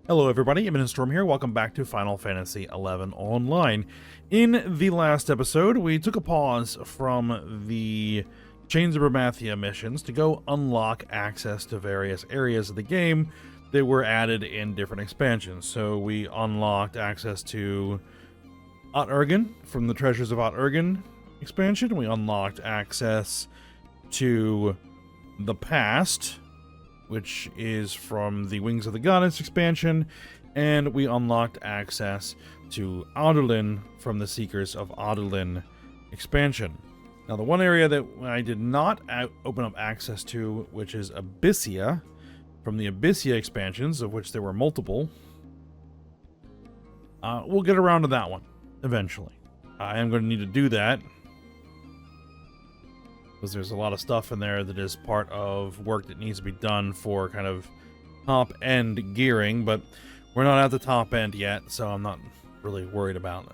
Hello everybody, Imminent Storm here. Welcome back to Final Fantasy XI Online. In the last episode, we took a pause from the Chains of Bromathia missions to go unlock access to various areas of the game that were added in different expansions. So we unlocked access to Ot-Urgen from the Treasures of Ot-Urgen expansion. We unlocked access to the Past, which is from the Wings of the Goddess expansion, and we unlocked access to Adoulin from the Seekers of Adoulin expansion. Now, the one area that I did not open up access to, which is Abyssia, from the Abyssia expansions, of which there were multiple, we'll get around to that one eventually. I am going to need to do that, because there's a lot of stuff in there that is part of work that needs to be done for kind of top-end gearing, but we're not at the top end yet, so I'm not really worried about it.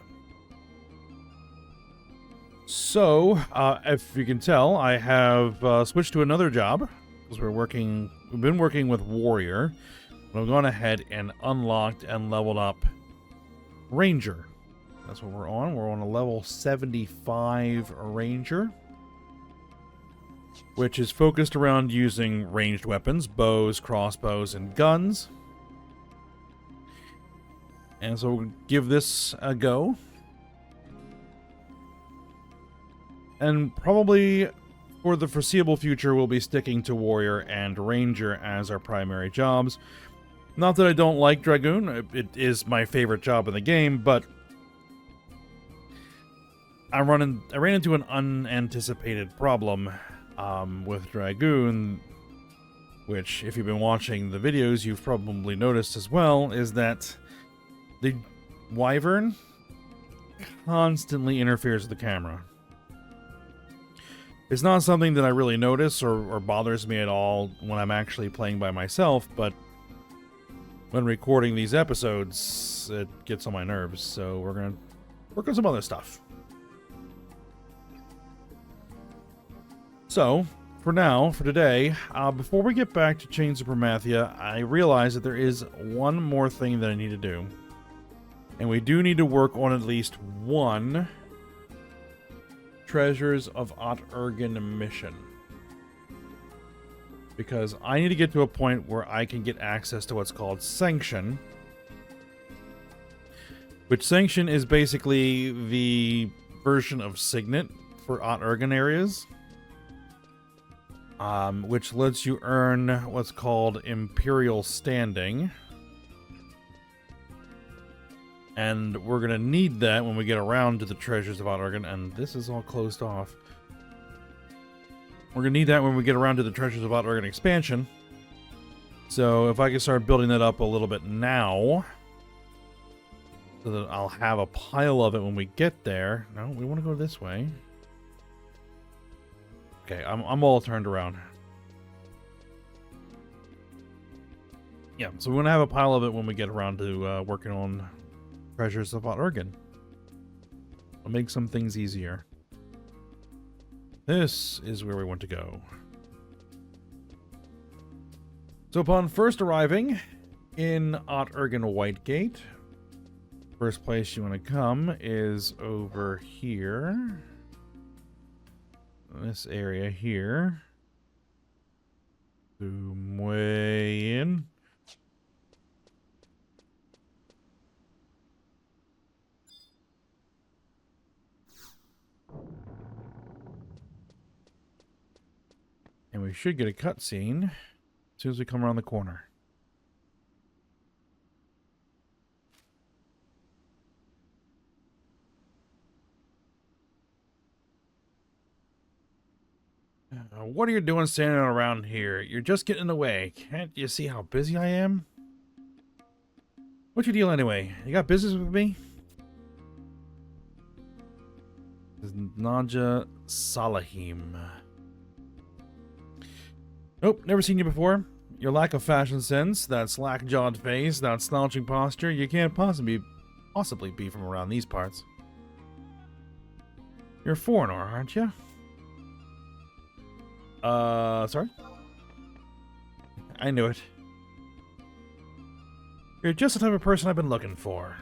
So, if you can tell, I have switched to another job, because we've been working with Warrior, but I've gone ahead and unlocked and leveled up Ranger. That's what we're on. We're on a level 75 Ranger, which is focused around using ranged weapons, bows, crossbows, and guns. And so we'll give this a go. And probably for the foreseeable future, we'll be sticking to Warrior and Ranger as our primary jobs. Not that I don't like Dragoon, it is my favorite job in the game, but I ran into an unanticipated problem with Dragoon, which, if you've been watching the videos, you've probably noticed as well, is that the Wyvern constantly interferes with the camera. It's not something that I really notice or bothers me at all when I'm actually playing by myself, but when recording these episodes, it gets on my nerves, so we're going to work on some other stuff. So, for now, for today, before we get back to Chains of Bromathia, I realize that there is one more thing that I need to do. And we do need to work on at least one Treasures of Ot-Urgen mission. Because I need to get to a point where I can get access to what's called Sanction. Which Sanction is basically the version of Signet for Ot-Urgen areas. Which lets you earn what's called Imperial Standing. And we're going to need that when we get around to the Treasures of Ot-Urgen. And this is all closed off. We're going to need that when we get around to the Treasures of Ot-Urgen expansion. So if I can start building that up a little bit now, so that I'll have a pile of it when we get there. No, we want to go this way. Okay, I'm all turned around. Yeah, so we're going to have a pile of it when we get around to working on Treasures of Ot-Urgen. I'll make some things easier. This is where we want to go. So upon first arriving in Ot-Urgen Whitegate, first place you want to come is over here. This area here. Zoom way in. And we should get a cutscene as soon as we come around the corner. What are you doing standing around here? You're just getting in the way. Can't you see how busy I am? What's your deal anyway? You got business with me? This is Naja Salahim. Nope, never seen you before. Your lack of fashion sense, that slack-jawed face, that slouching posture, you can't possibly be from around these parts. You're a foreigner, aren't you? Sorry? I knew it. You're just the type of person I've been looking for.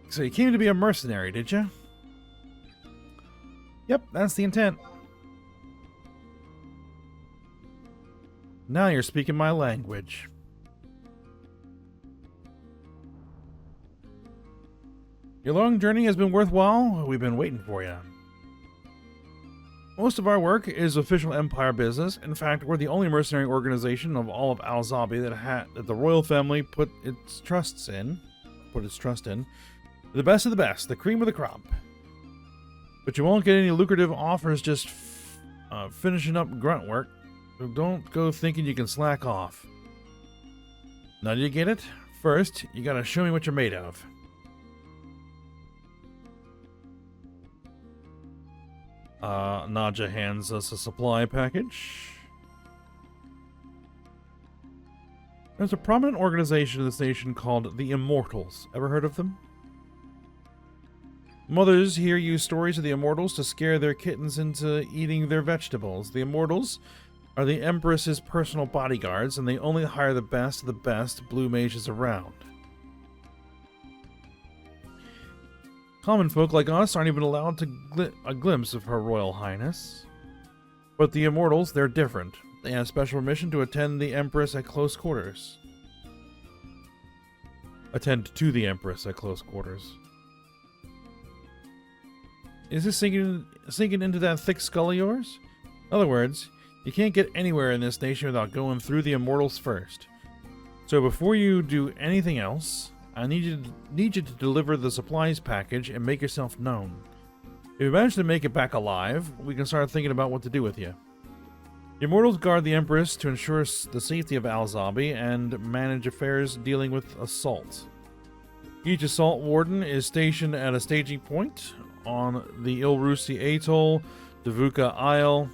So you came to be a mercenary, did you? Yep, that's the intent. Now you're speaking my language. Your long journey has been worthwhile. We've been waiting for you. Most of our work is official Empire business. In fact, we're the only mercenary organization of all of Al-Zabi that the royal family put its trust in. The best of the best, the cream of the crop. But you won't get any lucrative offers just finishing up grunt work. So don't go thinking you can slack off. Now do you get it? First, you gotta show me what you're made of. Nadja hands us a supply package. There's a prominent organization in the nation called the Immortals. Ever heard of them? Mothers here use stories of the Immortals to scare their kittens into eating their vegetables. The Immortals are the Empress's personal bodyguards, and they only hire the best of the best blue mages around. Common folk like us aren't even allowed a glimpse of Her Royal Highness. But the Immortals, they're different. They have special permission to attend the Empress at close quarters. Attend to the Empress at close quarters. Is this sinking into that thick skull of yours? In other words, you can't get anywhere in this nation without going through the Immortals first. So before you do anything else, I need you to deliver the supplies package and make yourself known. If you manage to make it back alive, we can start thinking about what to do with you. The Immortals guard the Empress to ensure the safety of Al-Zabi and manage affairs dealing with assault. Each assault warden is stationed at a staging point on the Ilrusi Atoll, Davuka Isle,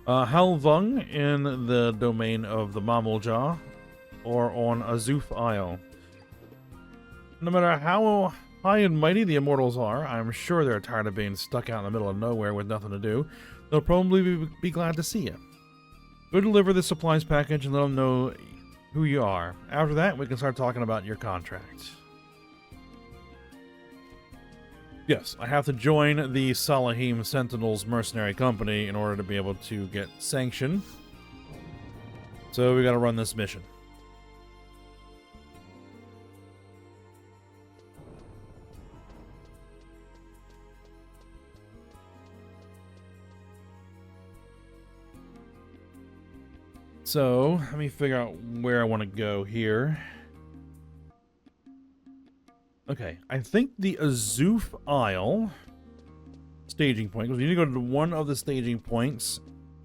Halvung in the domain of the Mamulja, or on Azuf Isle. No matter how high and mighty the Immortals are, I'm sure they're tired of being stuck out in the middle of nowhere with nothing to do. They'll probably be glad to see you. Go deliver the supplies package and let them know who you are. After that, we can start talking about your contract. Yes, I have to join the Salahim Sentinels mercenary company in order to be able to get sanction. So we gotta run this mission. So, let me figure out where I want to go here. Okay, I think the Azuf Isle staging point, because you need to go to one of the staging points,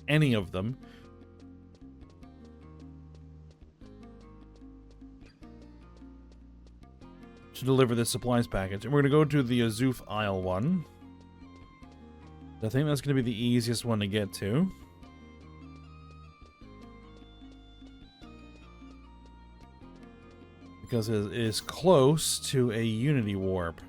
any of them. To deliver this supplies package. And we're going to go to the Azuf Isle one. I think that's going to be the easiest one to get to. Because it is close to a Unity Warp.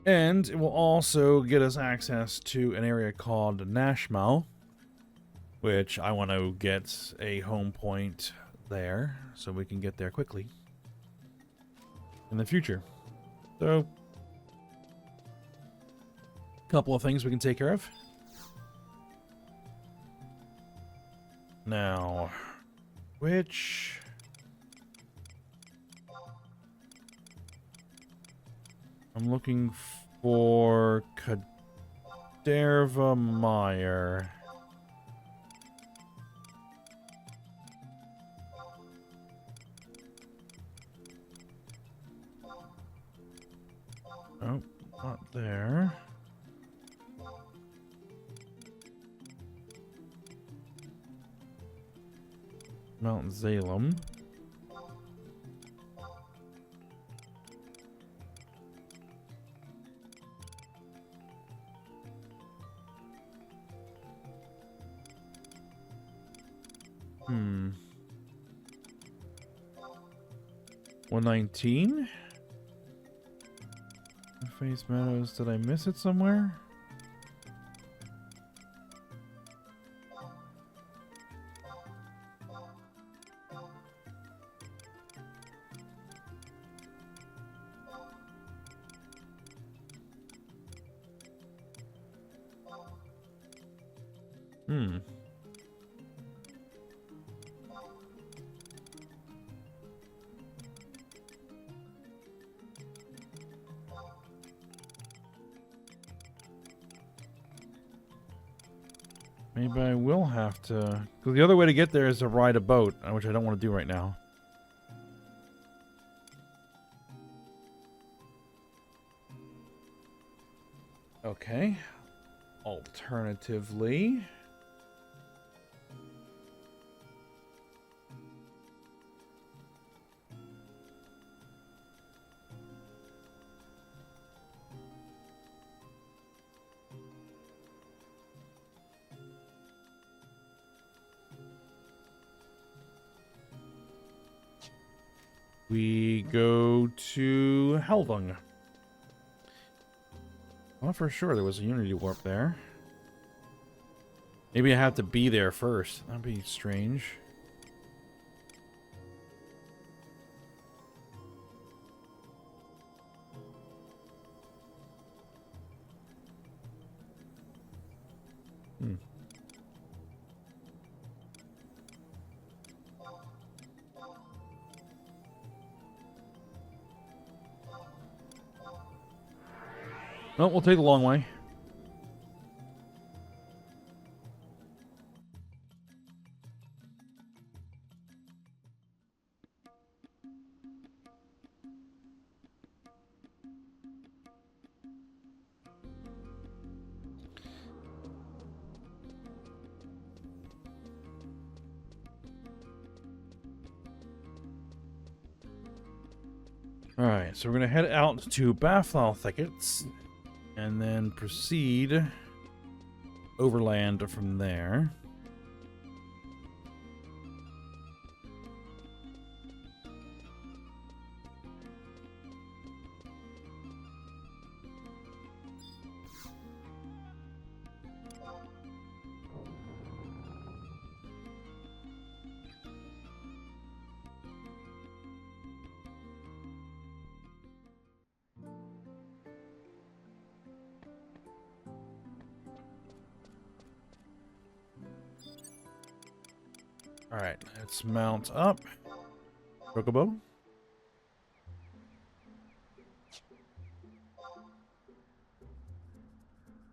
And it will also get us access to an area called Nashmal, which I want to get a home point there so we can get there quickly in the future. So, a couple of things we can take care of. Now, which... I'm looking for Kaderva Meyer. Oh, not there. Mount Zalem. 119? Face Meadows, did I miss it somewhere? Maybe I will have to... Because the other way to get there is to ride a boat, which I don't want to do right now. Okay. Alternatively... we go to Helvung. Well, for sure there was a Unity Warp there. Maybe I have to be there first. That'd be strange. No, we'll take the long way. Alright, so we're going to head out to Bafthal Thickets and then proceed overland from there. Alright, let's mount up. Chocobo.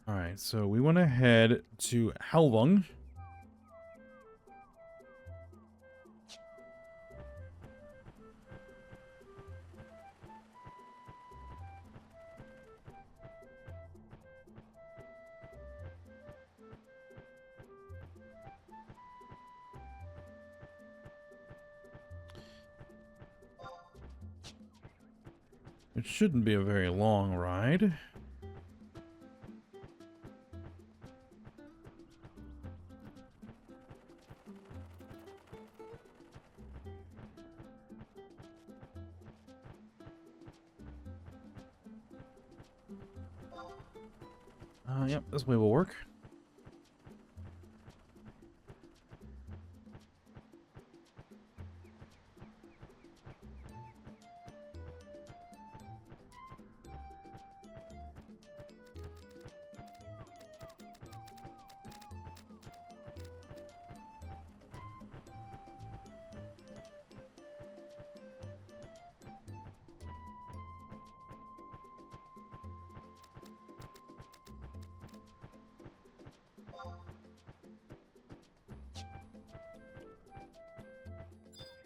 Alright, so we want to head to Helvung. It shouldn't be a very long ride. Yep, this way will work.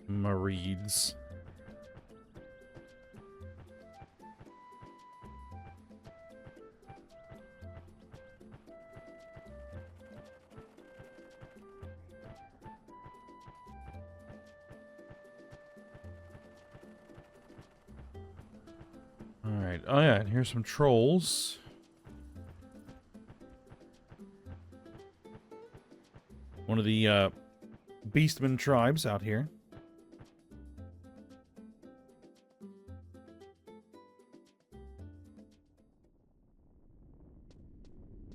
Mareeds. Alright, oh yeah, and here's some trolls. One of the beastman tribes out here.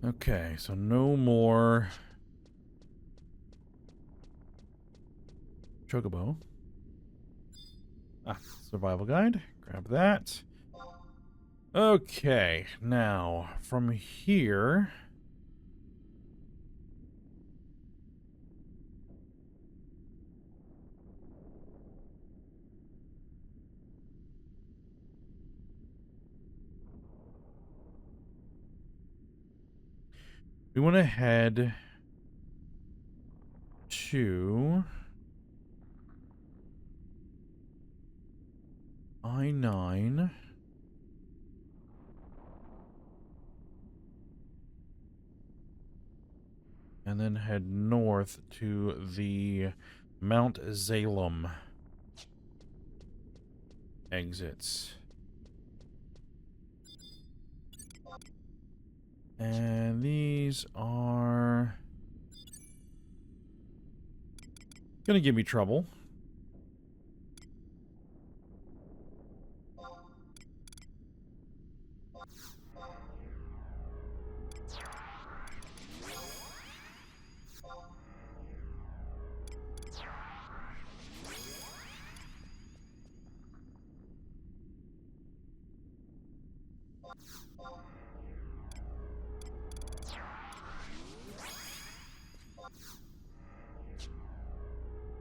Okay, so no more chocobo. Ah, survival guide. Grab that. Okay, now from here, we want to head to I-9. And then head north to the Mount Zalem exits. And these are gonna give me trouble.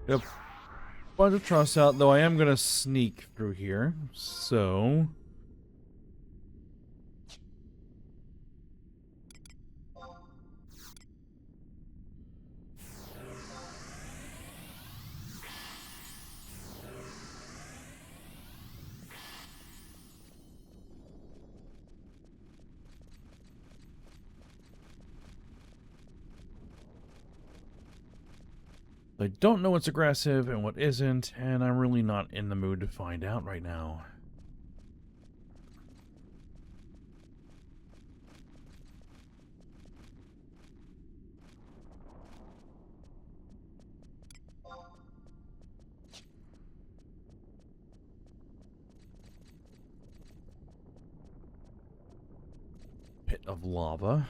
Yep. Bunch of trust out, though I am gonna sneak through here, so I don't know what's aggressive and what isn't, and I'm really not in the mood to find out right now. Pit of lava.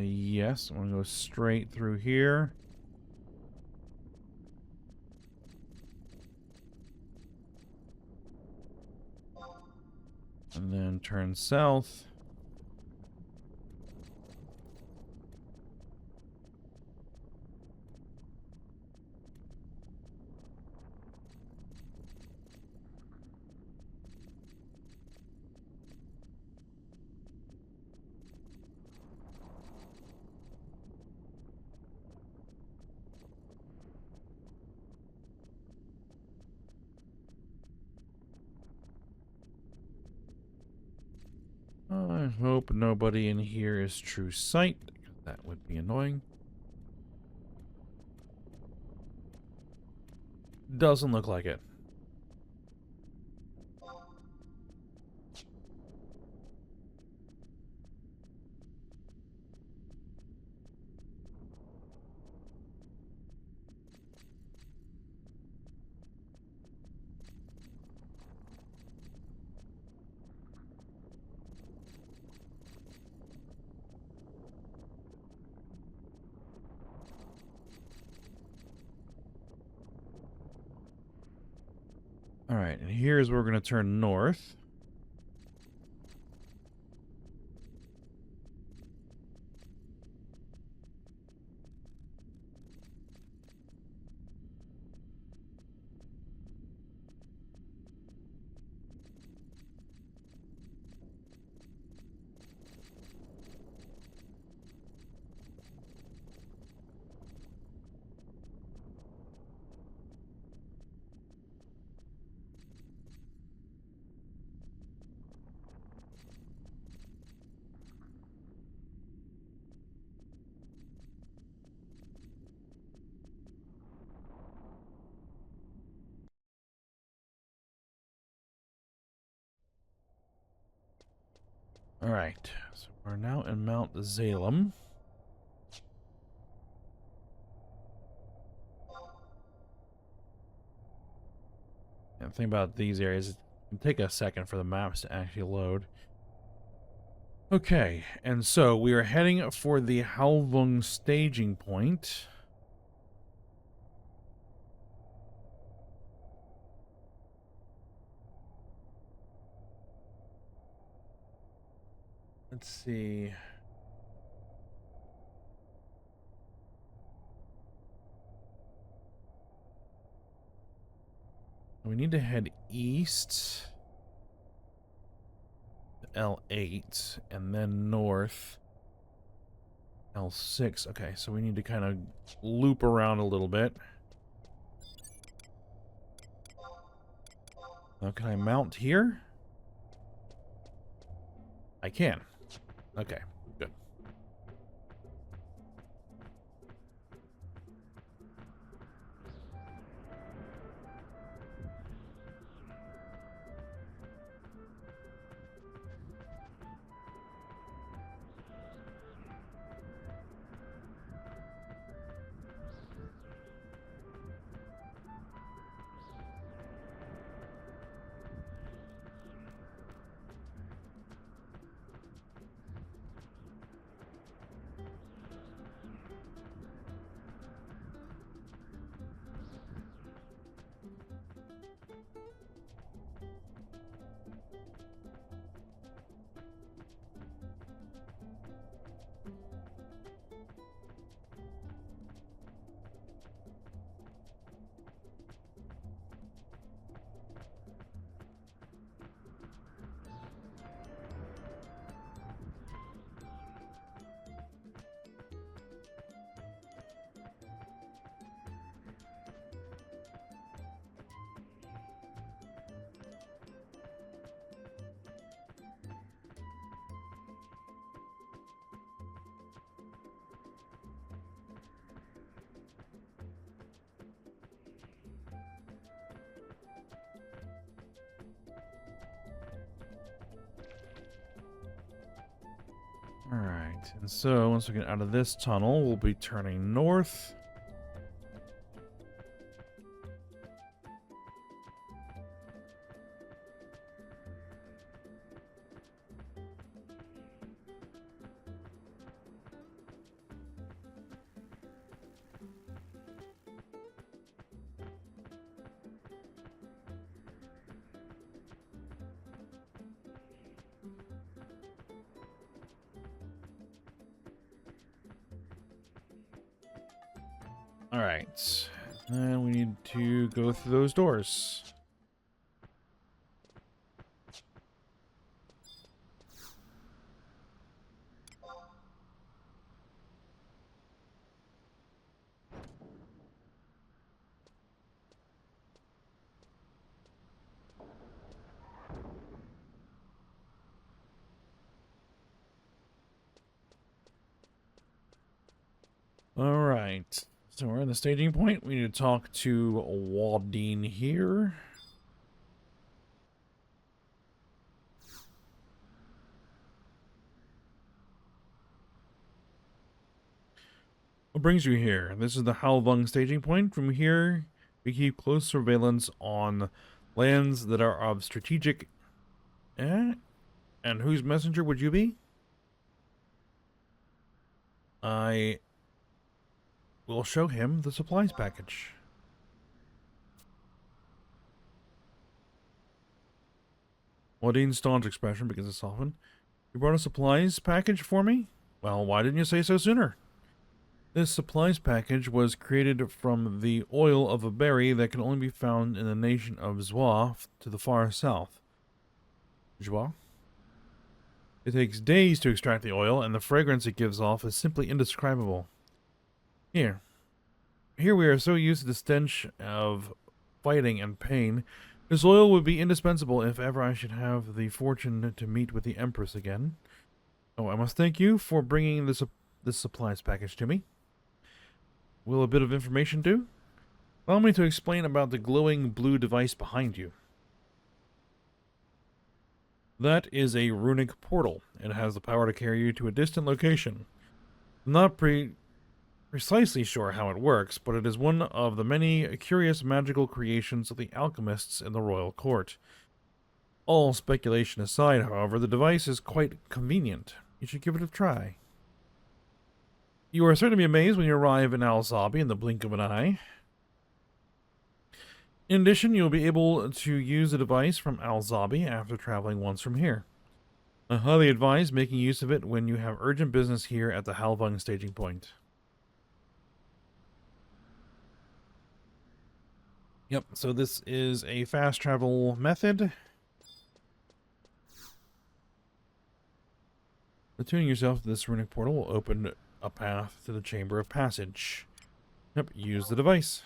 Yes, I'm gonna go straight through here. And then turn south. I hope nobody in here is true sight. That would be annoying. Doesn't look like it. Alright, and here's where we're going to turn north. Alright, so we're now in Mount Zalem. And the thing about these areas, it can take a second for the maps to actually load. Okay, and so we are heading for the Halvung staging point. Let's see. We need to head east to L8 and then north L6. Okay, so we need to kind of loop around a little bit. Now, can I mount here? I can. Okay, good. Alright, and so once we get out of this tunnel, we'll be turning north. Alright, and we need to go through those doors. Alright, so we're in the staging point. We need to talk to Waldine here. What brings you here? This is the Halvung staging point. From here, we keep close surveillance on lands that are of strategic... And whose messenger would you be? I will show him the supplies package. Waldine's staunch expression begins to soften. You brought a supplies package for me? Well, why didn't you say so sooner? This supplies package was created from the oil of a berry that can only be found in the nation of Zwa to the far south. Zwa? It takes days to extract the oil, and the fragrance it gives off is simply indescribable. Here we are so used to the stench of fighting and pain. This oil would be indispensable if ever I should have the fortune to meet with the Empress again. Oh, I must thank you for bringing this supplies package to me. Will a bit of information do? Allow me to explain about the glowing blue device behind you. That is a runic portal. It has the power to carry you to a distant location. I'm not precisely sure how it works, but it is one of the many curious magical creations of the alchemists in the royal court. All speculation aside, however, the device is quite convenient. You should give it a try. You are certain to be amazed when you arrive in Al-Zabi in the blink of an eye. In addition, you'll be able to use the device from Al-Zabi after traveling once from here. I highly advise making use of it when you have urgent business here at the Halvung staging point. Yep, so this is a fast travel method. Attuning yourself to this runic portal will open a path to the Chamber of Passage. Yep, use the device.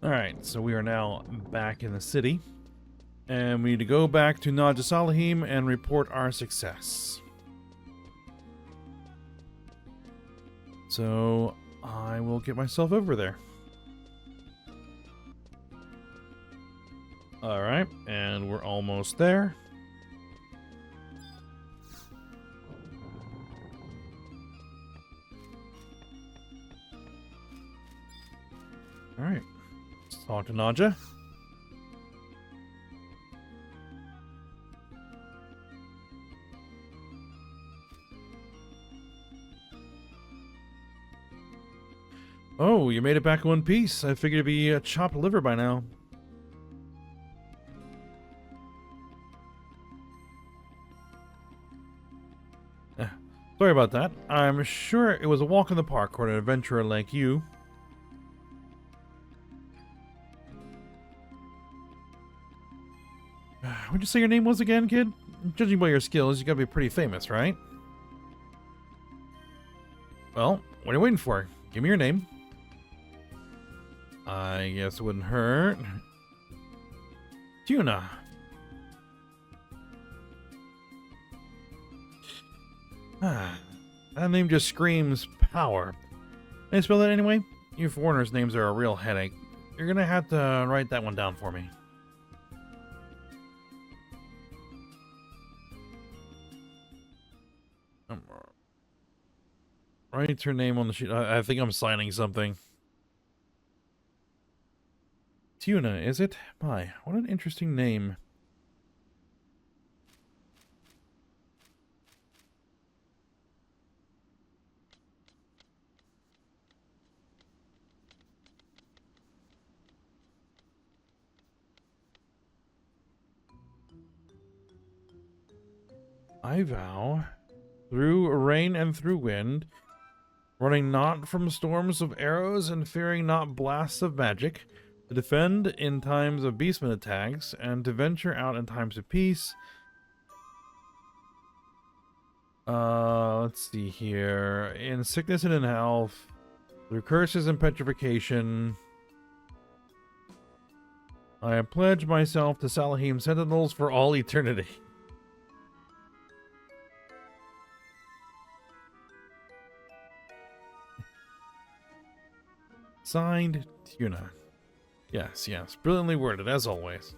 Alright, so we are now back in the city. And we need to go back to Naj Salahim and report our success. So, I will get myself over there. Alright, and we're almost there. Alright. Let's talk to Naja. Oh, you made it back in one piece. I figured it'd be a chopped liver by now. Sorry about that. I'm sure it was a walk in the park for an adventurer like you. What'd you say your name was again, kid? Judging by your skills, you gotta be pretty famous, right? Well, what are you waiting for? Give me your name. I guess it wouldn't hurt. Tuna. That name just screams power. Can I spell that anyway? You foreigners' names are a real headache. You're gonna have to write that one down for me. Write her name on the sheet. I think I'm signing something. Tuna, is it? My, what an interesting name. I vow, through rain and through wind, running not from storms of arrows and fearing not blasts of magic, to defend in times of beastmen attacks, and to venture out in times of peace. Let's see here. In sickness and in health, through curses and petrification, I have pledged myself to Salahim Sentinels for all eternity. Signed, Tuna. Yes, yes. Brilliantly worded, as always.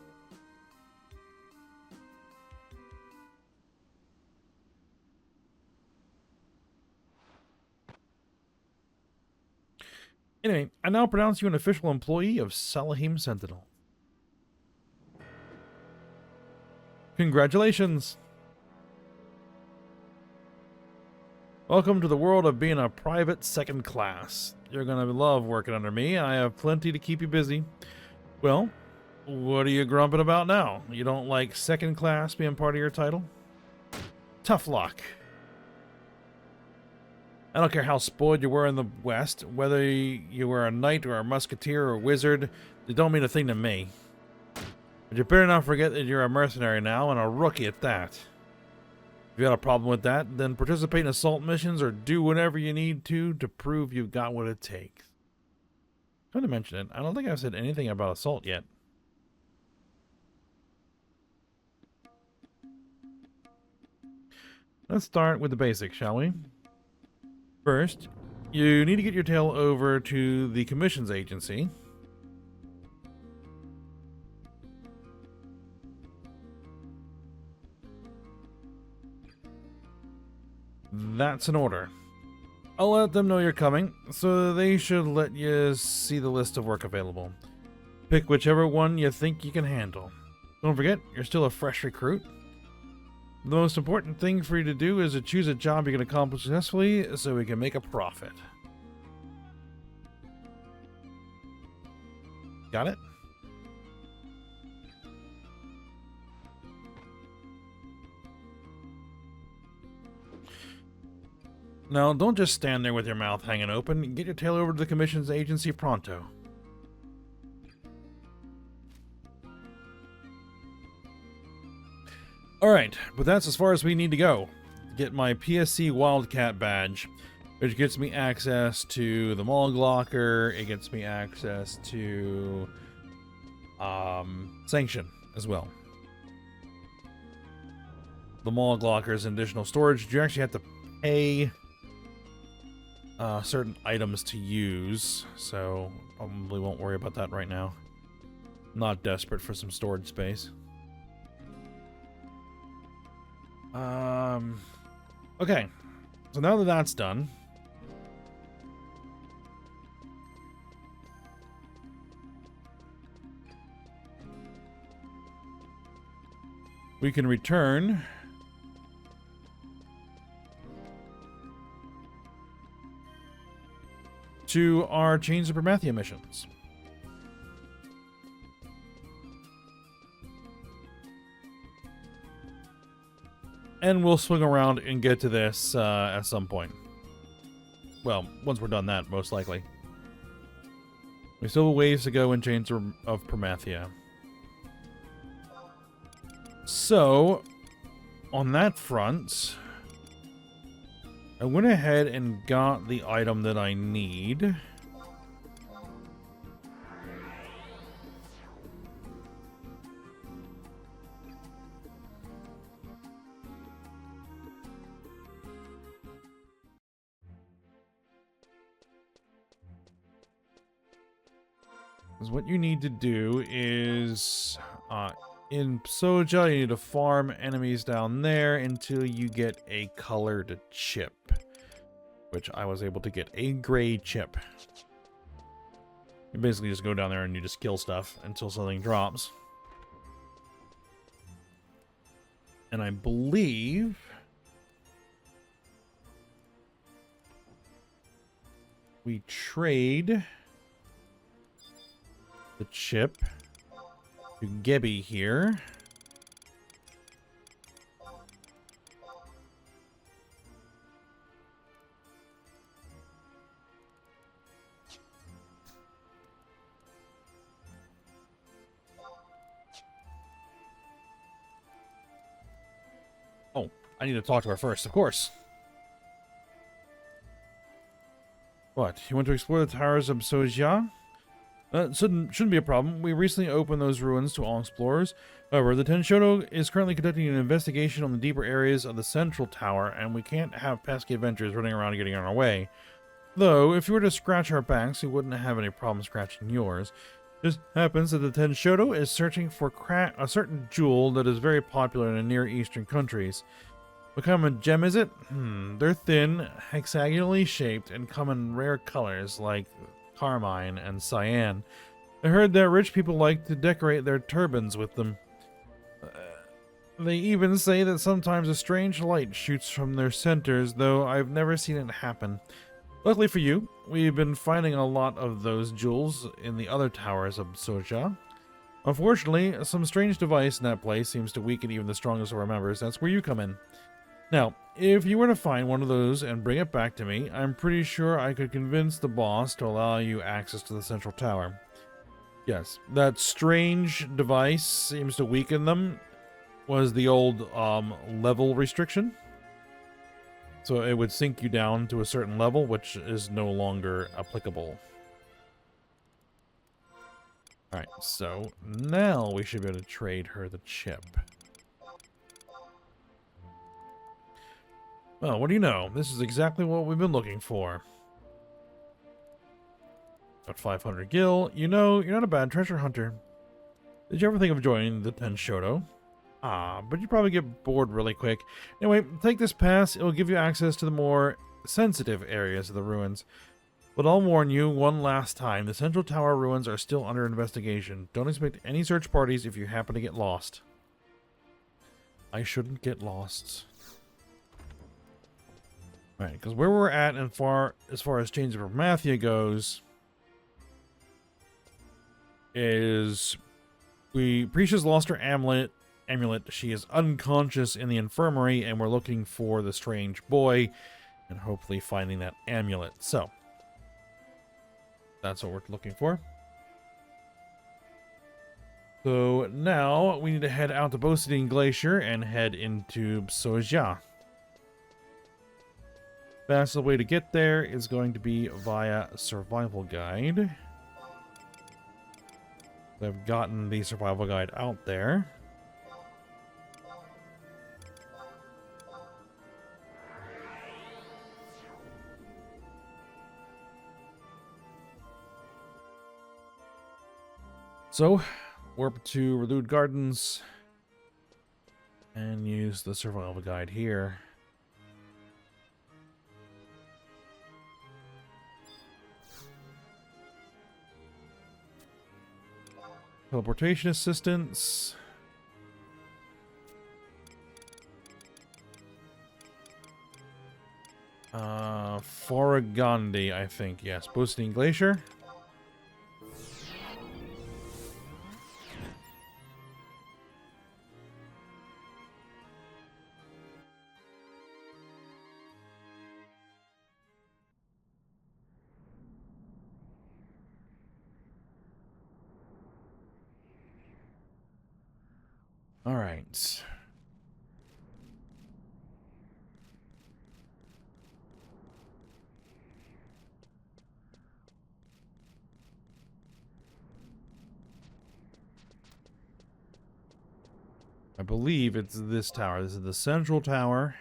Anyway, I now pronounce you an official employee of Salahim Sentinel. Congratulations! Welcome to the world of being a private second class. You're gonna love working under me. I have plenty to keep you busy. Well, what are you grumping about now? You don't like second class being part of your title? Tough luck. I don't care how spoiled you were in the West, whether you were a knight or a musketeer or a wizard, they don't mean a thing to me. But you better not forget that you're a mercenary now, and a rookie at that. If you got a problem with that, then participate in assault missions or do whatever you need to prove you've got what it takes. Trying to mention it, I don't think I've said anything about assault yet. Let's start with the basics, shall we? First, you need to get your tail over to the commissions agency. That's an order. I'll let them know you're coming, so they should let you see the list of work available. Pick whichever one you think you can handle. Don't forget, you're still a fresh recruit. The most important thing for you to do is to choose a job you can accomplish successfully so we can make a profit. Got it? Now, don't just stand there with your mouth hanging open. Get your tail over to the commissions agency pronto. Alright, but that's as far as we need to go. Get my PSC Wildcat badge, which gets me access to the Mog Locker. It gets me access to Sanction as well. The Mog Locker is an additional storage. You actually have to pay certain items to use, so probably won't worry about that right now. Not desperate for some storage space. Okay, so now that that's done, we can return to our Chains of Promathia missions. And we'll swing around and get to this at some point. Well, once we're done that, most likely. We still have ways to go in Chains of Promathia. So, on that front, I went ahead and got the item that I need. Because what you need to do is, in Soja, you need to farm enemies down there until you get a colored chip. Which I was able to get a gray chip. You basically just go down there and you just kill stuff until something drops. And I believe we trade the chip to Gebby here. Oh, I need to talk to her first, of course. What? You want to explore the towers of Soja? Shouldn't be a problem. We recently opened those ruins to all explorers. However, the Tenshodo is currently conducting an investigation on the deeper areas of the central tower, and we can't have pesky adventurers running around and getting in our way. Though, if you were to scratch our backs, we wouldn't have any problem scratching yours. Just happens that the Tenshodo is searching for a certain jewel that is very popular in the Near Eastern countries. What kind of gem is it? They're thin, hexagonally shaped, and come in rare colors like carmine and cyan. I heard that rich people like to decorate their turbans with them. They even say that sometimes a strange light shoots from their centers, though I've never seen it happen. Luckily for you, we've been finding a lot of those jewels in the other towers of Soja. Unfortunately, some strange device in that place seems to weaken even the strongest of our members. That's where you come in. Now, if you were to find one of those and bring it back to me, I'm pretty sure I could convince the boss to allow you access to the central tower. Yes, that strange device seems to weaken them. Was the old level restriction. So it would sink you down to a certain level, which is no longer applicable. Alright, so now we should be able to trade her the chip. Well, what do you know? This is exactly what we've been looking for. Got 500 gil. You know, you're not a bad treasure hunter. Did you ever think of joining the Tenshoto? Ah, but you probably get bored really quick. Anyway, take this pass. It will give you access to the more sensitive areas of the ruins. But I'll warn you one last time, the Central Tower ruins are still under investigation. Don't expect any search parties if you happen to get lost. I shouldn't get lost. Right, because where we're at and as far as Chains of Bermathia goes is Prisha's lost her amulet. She is unconscious in the infirmary, and we're looking for the strange boy and hopefully finding that amulet. So that's what we're looking for. So now we need to head out to Bosidine Glacier and head into Psojia. Fastest way to get there is going to be via Survival Guide. I've gotten the Survival Guide out there. So, warp to Renewed Gardens and use the Survival Guide here. Teleportation assistance. Foragandi, I think. Yes, Boosting Glacier. All right. I believe it's this tower. This is the central tower.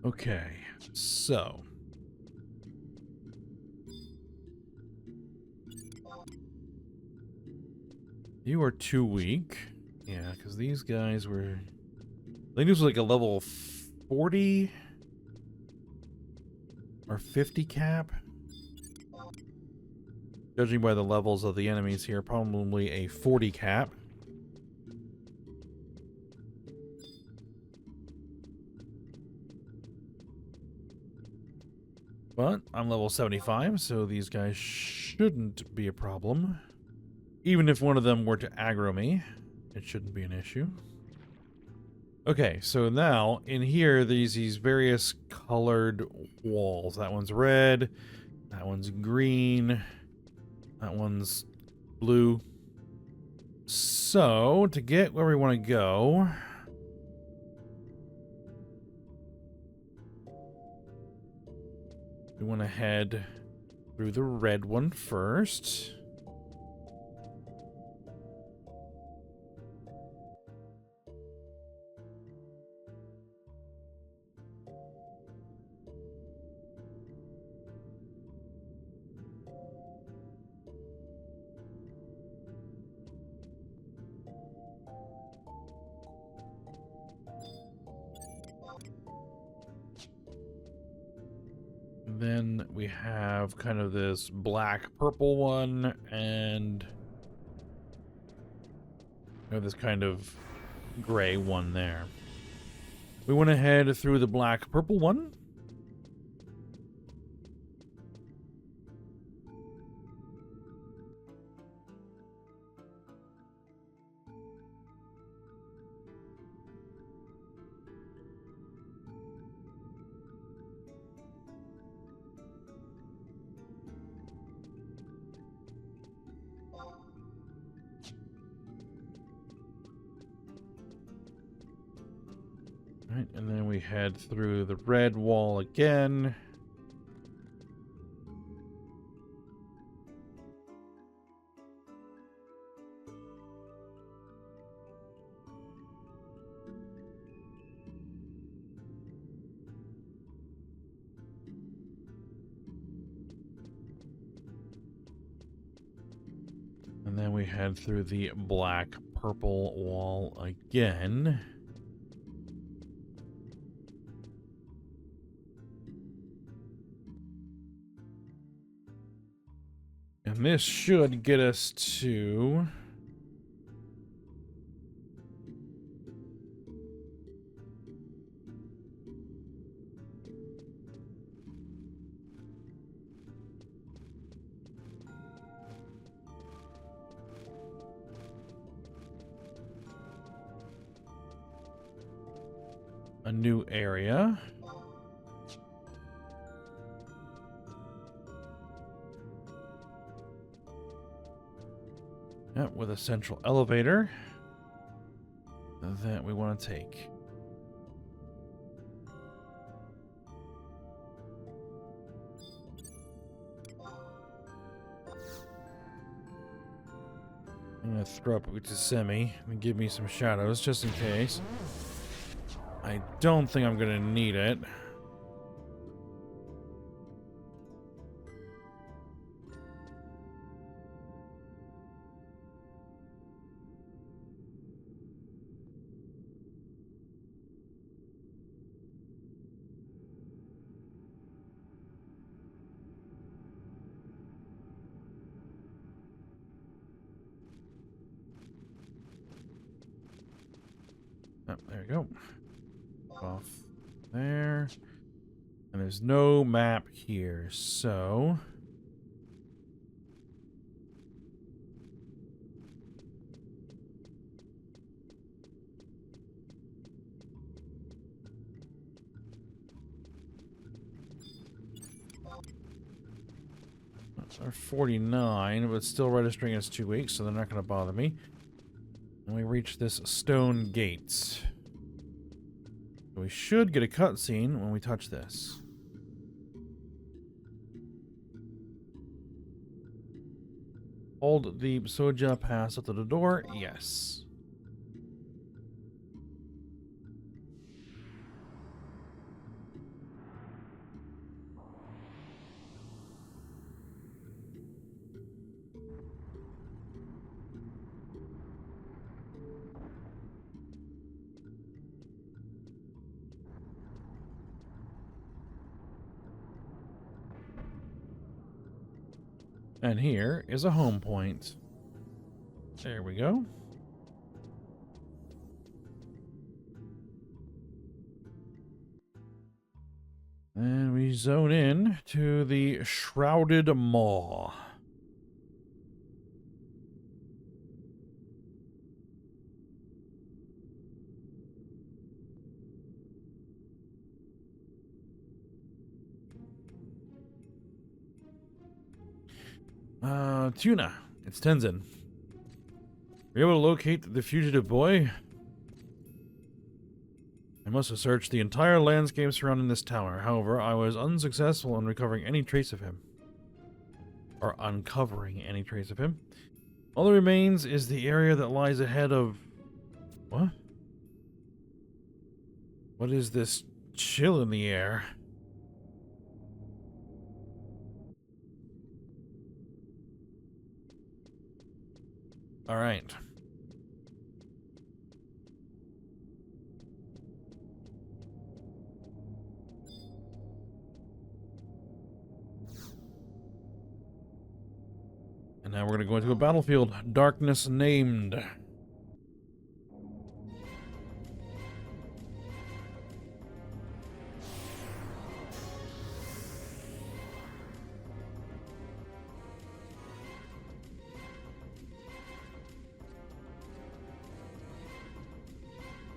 Okay, so you are too weak. Yeah, because these guys were... I think this was like a level 40 or 50 cap. Judging by the levels of the enemies here, probably a 40 cap. But I'm level 75, so these guys shouldn't be a problem. Even if one of them were to aggro me, it shouldn't be an issue. Okay, so now in here, there's these various colored walls. That one's red, that one's green, that one's blue. So, to get where we want to go... we want to head through the red one first. we have kind of this black-purple one, and we have this kind of gray one there. We went ahead through the black-purple one. Right, and then we head through the red wall again. And then we head through the black-purple wall again. And this should get us to a new area. Yep, with a central elevator that we want to take. I'm going to throw up to Semi and give me some shadows just in case. I don't think I'm going to need it. Oh, there we go. Off there. And there's no map here, so that's our 49, but it's still registering as 2 weeks, so they're not going to bother me. And we reach this stone gate. We should get a cutscene when we touch this. Hold the Soja pass up to the door. Yes. And here is a home point. There we go. And we zone in to the Shrouded Maw. Tuna. It's Tenzin. Were you able to locate the fugitive boy? I must have searched the entire landscape surrounding this tower. However, I was unsuccessful in recovering any trace of him. Or uncovering any trace of him. All that remains is the area that lies ahead of... What? What is this chill in the air? All right. now we're going to go into a battlefield. Darkness named.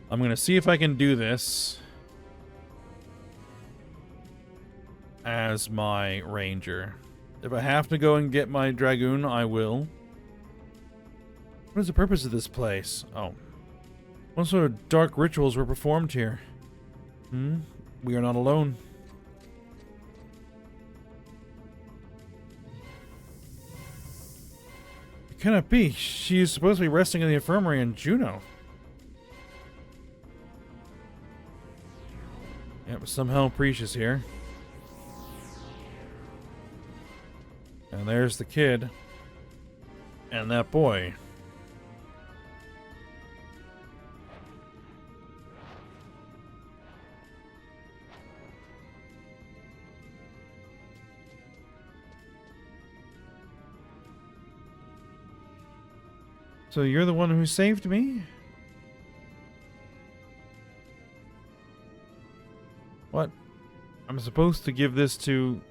I'm going to see if I can do this as my ranger. If I have to go and get my dragoon, I will. What is the purpose of this place? Oh. What sort of dark rituals were performed here? We are not alone. It cannot be. She is supposed to be resting in the infirmary in Juneau. Yep, somehow Precious here. And there's the kid. And that boy. So you're the one who saved me? What? I'm supposed to give this to...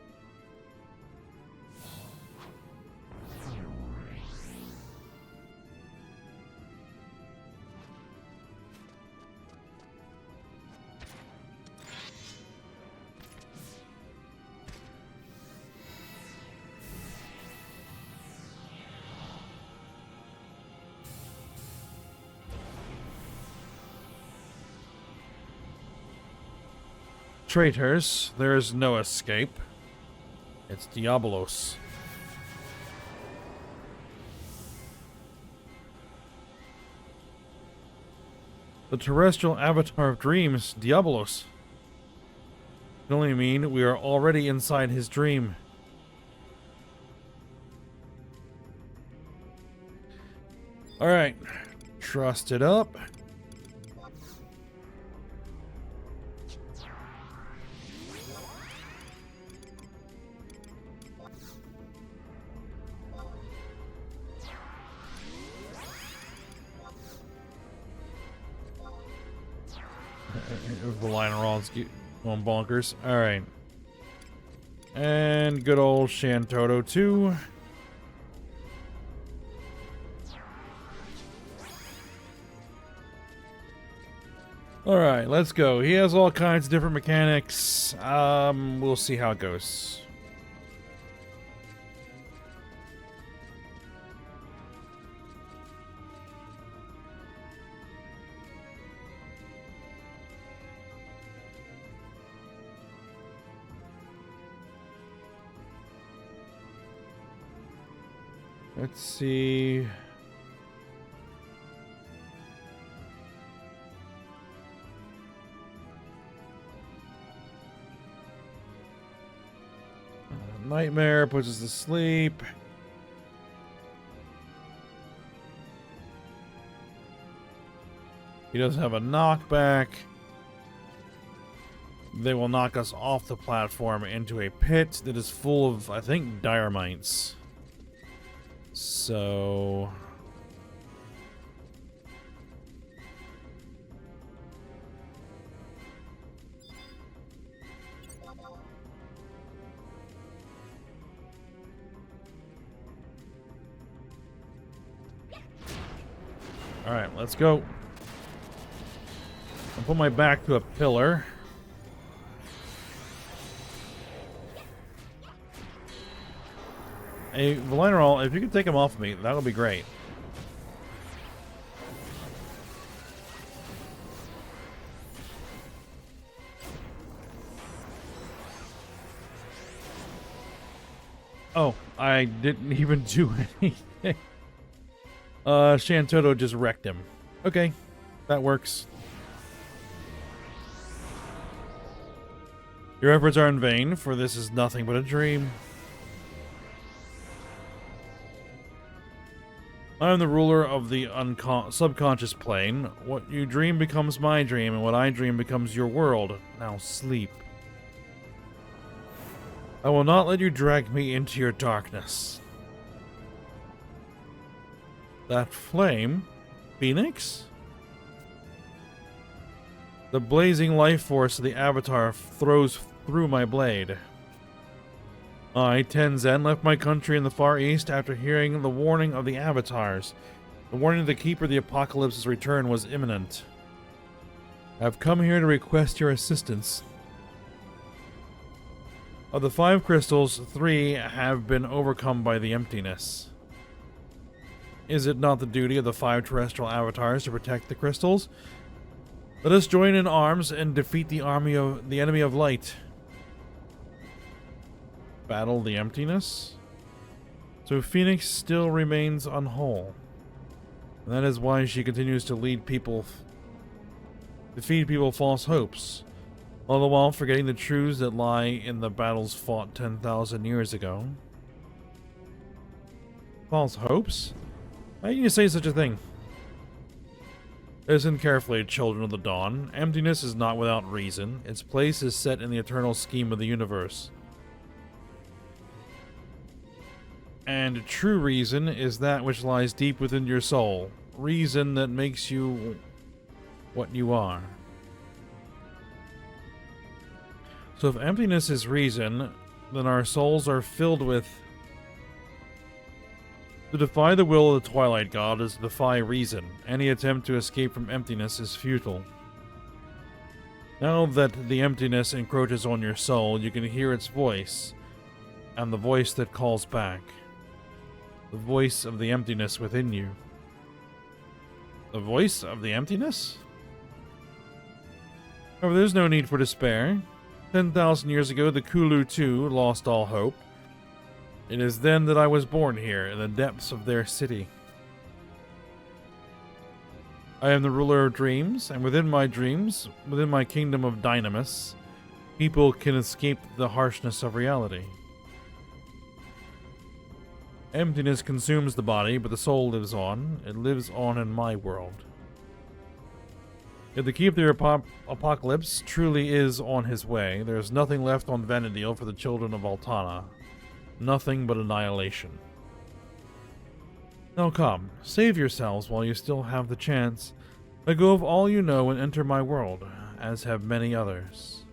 Traitors, there is no escape. It's Diabolos. The terrestrial avatar of dreams, Diabolos. It can only mean we are already inside his dream. Alright. Trust it up. The line of rolls going bonkers. Alright. And good old Shantoto too. Alright, let's go. He has all kinds of different mechanics. We'll see how it goes. Let's see. Nightmare puts us to sleep. He doesn't have a knockback. They will knock us off the platform into a pit that is full of, I think, dire mites. So... Alright, let's go. I'll put my back to a pillar. Hey, Vana'diel, if you could take him off of me, that would be great. Oh, I didn't even do anything. Shantoto just wrecked him. Okay, that works. Your efforts are in vain, for this is nothing but a dream. I am the ruler of the subconscious plane. What you dream becomes my dream, and what I dream becomes your world. Now sleep. I will not let you drag me into your darkness. That flame? Phoenix? The blazing life force of the Avatar throws through my blade. I, Tenzin, left my country in the Far East after hearing the warning of the Avatars. The warning of the Keeper of the Apocalypse's return was imminent. I've come here to request your assistance. Of the 5 crystals, 3 have been overcome by the emptiness. Is it not the duty of the 5 terrestrial avatars to protect the crystals? Let us join in arms and defeat the enemy of light. Battle the emptiness? So Phoenix still remains unwhole. And that is why she continues to feed people false hopes, all the while forgetting the truths that lie in the battles fought 10,000 years ago. False hopes? How can you say such a thing? Listen carefully, children of the dawn. Emptiness is not without reason. Its place is set in the eternal scheme of the universe. And true reason is that which lies deep within your soul. Reason that makes you what you are. So if emptiness is reason, then our souls are filled with... To defy the will of the Twilight God is to defy reason. Any attempt to escape from emptiness is futile. Now that the emptiness encroaches on your soul, you can hear its voice, and the voice that calls back. The voice of the emptiness within you. The voice of the emptiness? However, there's no need for despair. 10,000 years ago, the Kulu too lost all hope. It is then that I was born here, in the depths of their city. I am the ruler of dreams, and within my dreams, within my kingdom of Dynamis, people can escape the harshness of reality. Emptiness consumes the body, but the soul lives on. It lives on in my world. If the Keeper of the Apocalypse truly is on his way, there is nothing left on Vana'diel for the children of Altana. Nothing but annihilation. Now come, save yourselves while you still have the chance. Let go of all you know and enter my world, as have many others.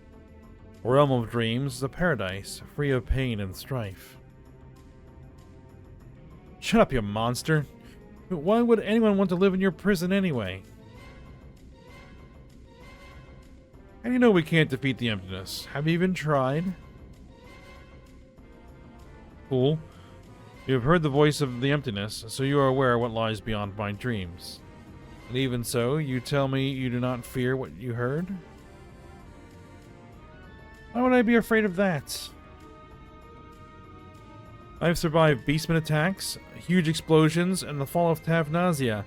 A realm of dreams is a paradise, free of pain and strife. Shut up, you monster! Why would anyone want to live in your prison anyway? And you know we can't defeat the emptiness. Have you even tried? Fool. You have heard the voice of the emptiness, so you are aware what lies beyond my dreams. And even so, you tell me you do not fear what you heard? Why would I be afraid of that? I have survived beastmen attacks, huge explosions, and the fall of Tavnazia.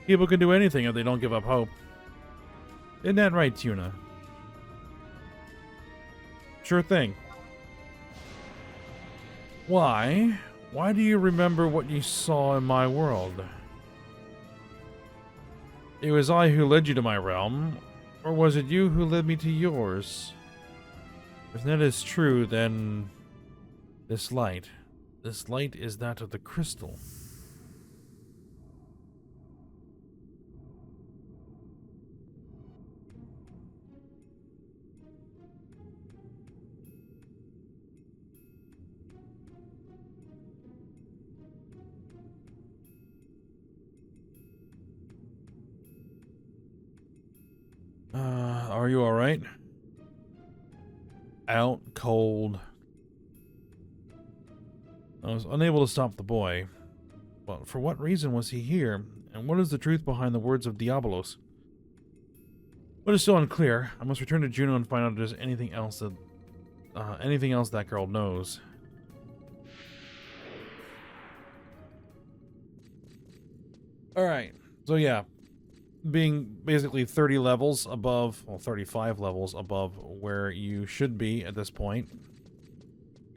People can do anything if they don't give up hope. Isn't that right, Tuna? Sure thing. Why? Why do you remember what you saw in my world? It was I who led you to my realm, or was it you who led me to yours? If that is true, then this light is that of the crystal. Are you alright? Out cold. I was unable to stop the boy. But for what reason was he here? And what is the truth behind the words of Diabolos? What is still unclear. I must return to Juno and find out if there's anything else that girl knows. Alright, so yeah. Being basically 30 levels above, well, 35 levels above where you should be at this point.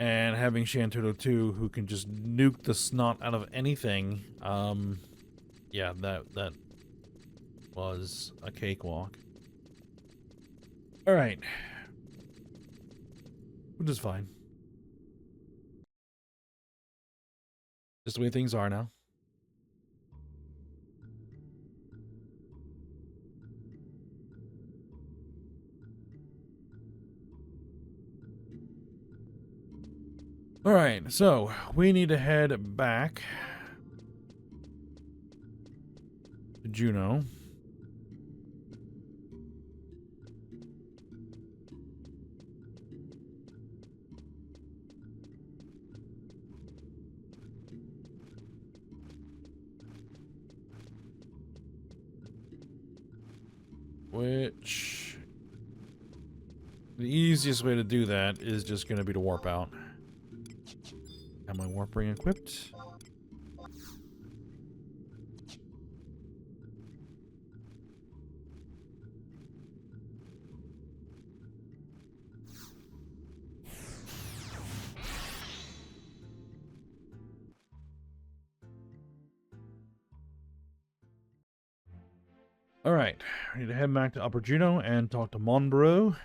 And having Shantoto 2, who can just nuke the snot out of anything. Yeah, that was a cakewalk. Alright. Which is fine. Just the way things are now. Alright, so we need to head back to Juno. Which, the easiest way to do that is just going to be to warp out. Have my warp ring equipped. Alright, I need to head back to Upper Juno and talk to Monbro.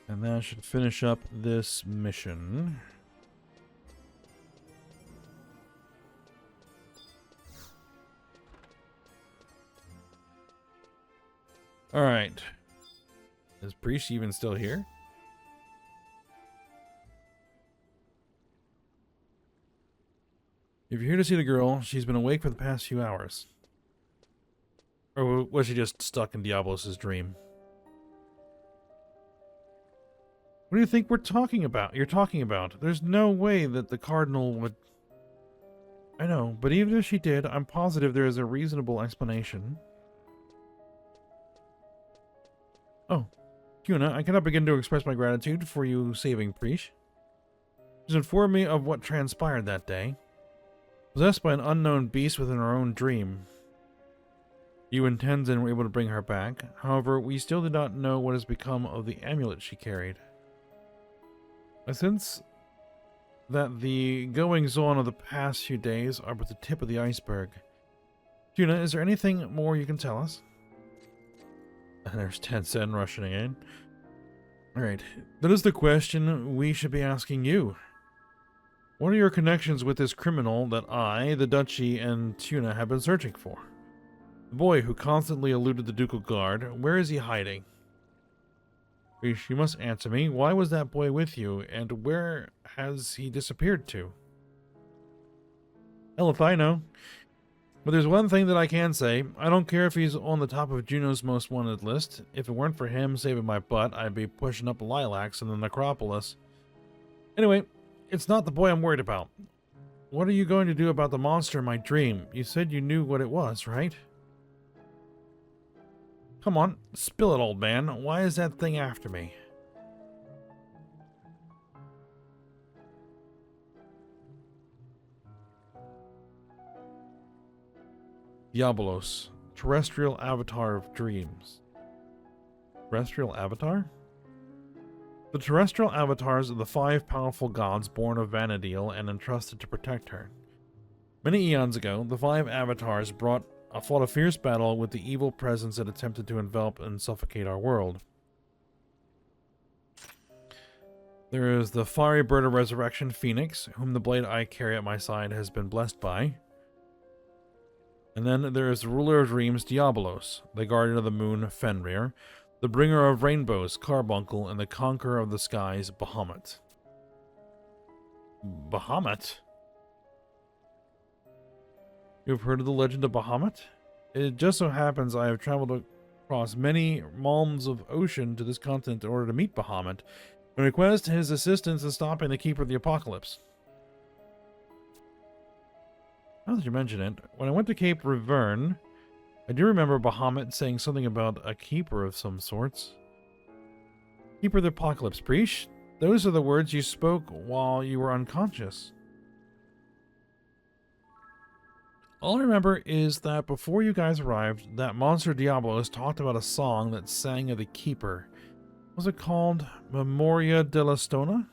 And that should finish up this mission. Alright. Is Priest even still here? If you're here to see the girl, she's been awake for the past few hours. Or was she just stuck in Diabolos' dream? What do you think we're talking about? You're talking about? There's no way that the Cardinal would... I know, but even if she did, I'm positive there is a reasonable explanation. Oh, Cuna, I cannot begin to express my gratitude for you saving Preesh. Just informed me of what transpired that day. Possessed by an unknown beast within our own dream. You and Tenzin were able to bring her back. However, we still did not know what has become of the amulet she carried. I sense that the goings-on of the past few days are but the tip of the iceberg. Cuna, is there anything more you can tell us? And there's Tenzin rushing in. Alright, that is the question we should be asking you. What are your connections with this criminal that I, the Duchy, and Tuna have been searching for? The boy who constantly eluded the Ducal Guard, where is he hiding? You must answer me. Why was that boy with you, and where has he disappeared to? Hell if I know. But there's one thing that I can say. I don't care if he's on the top of Juno's most wanted list. If it weren't for him saving my butt, I'd be pushing up lilacs in the necropolis. Anyway, it's not the boy I'm worried about. What are you going to do about the monster in my dream? You said you knew what it was, right? Come on, spill it, old man. Why is that thing after me? Diabolos, terrestrial avatar of dreams. Terrestrial avatar? The terrestrial avatars are the 5 powerful gods born of Vana'diel and entrusted to protect her. Many eons ago, the 5 avatars fought a fierce battle with the evil presence that attempted to envelop and suffocate our world. There is the fiery bird of resurrection, Phoenix, whom the blade I carry at my side has been blessed by. And then there is the ruler of dreams, Diabolos, the guardian of the moon, Fenrir, the bringer of rainbows, Carbuncle, and the conqueror of the skies, Bahamut. Bahamut? You've heard of the legend of Bahamut? It just so happens I have traveled across many realms of ocean to this continent in order to meet Bahamut and request his assistance in stopping the Keeper of the Apocalypse. Now that you mention it, when I went to Cape Riverne, I do remember Bahamut saying something about a keeper of some sorts. Keeper of the Apocalypse, Preesh? Those are the words you spoke while you were unconscious. All I remember is that before you guys arrived, that monster Diabolos talked about a song that sang of the Keeper. What's it called? Memoria della Stona?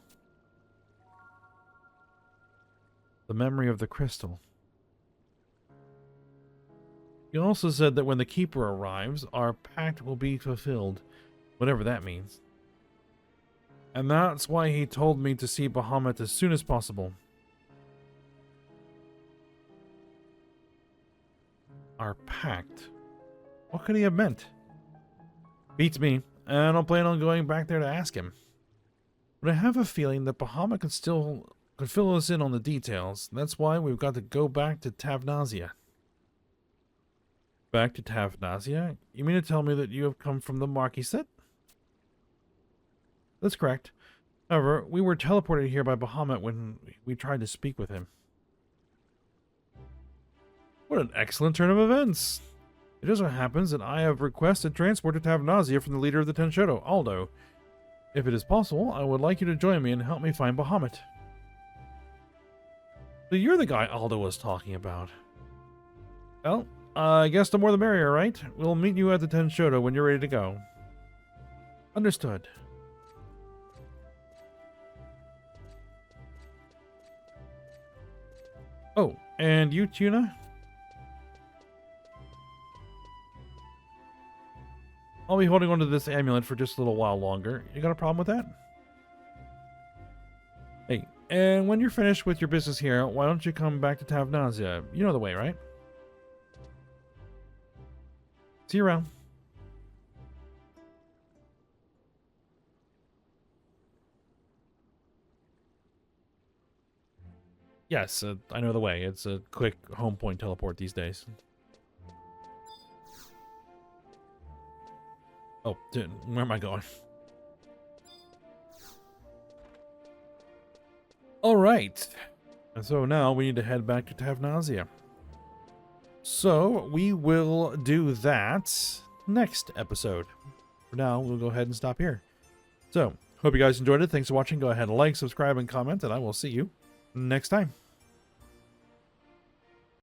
The memory of the crystal. He also said that when the Keeper arrives, our pact will be fulfilled, whatever that means. And that's why he told me to see Bahamut as soon as possible. Our pact? What could he have meant? Beats me, and I don't plan on going back there to ask him. But I have a feeling that Bahamut could fill us in on the details. That's why we've got to go back to Tavnazia. Back to Tavnazia? You mean to tell me that you have come from the Marquisate? That's correct. However, we were teleported here by Bahamut when we tried to speak with him. What an excellent turn of events! It just so happens that I have requested transport to Tavnazia from the leader of the Tenshoto, Aldo. If it is possible, I would like you to join me and help me find Bahamut. So you're the guy Aldo was talking about. Well, I guess the more the merrier, right? We'll meet you at the Tenshoto when you're ready to go. Understood. Oh, and you, Tuna? I'll be holding onto this amulet for just a little while longer. You got a problem with that? Hey, and when you're finished with your business here, why don't you come back to Tavnazia? You know the way, right? See you around. Yes, I know the way. It's a quick home point teleport these days. Oh, dude, where am I going? Alright. And so now we need to head back to Tavnazia. So we will do that next episode. For now, we'll go ahead and stop here. So, hope you guys enjoyed it. Thanks for watching. Go ahead and like, subscribe, and comment, and I will see you next time.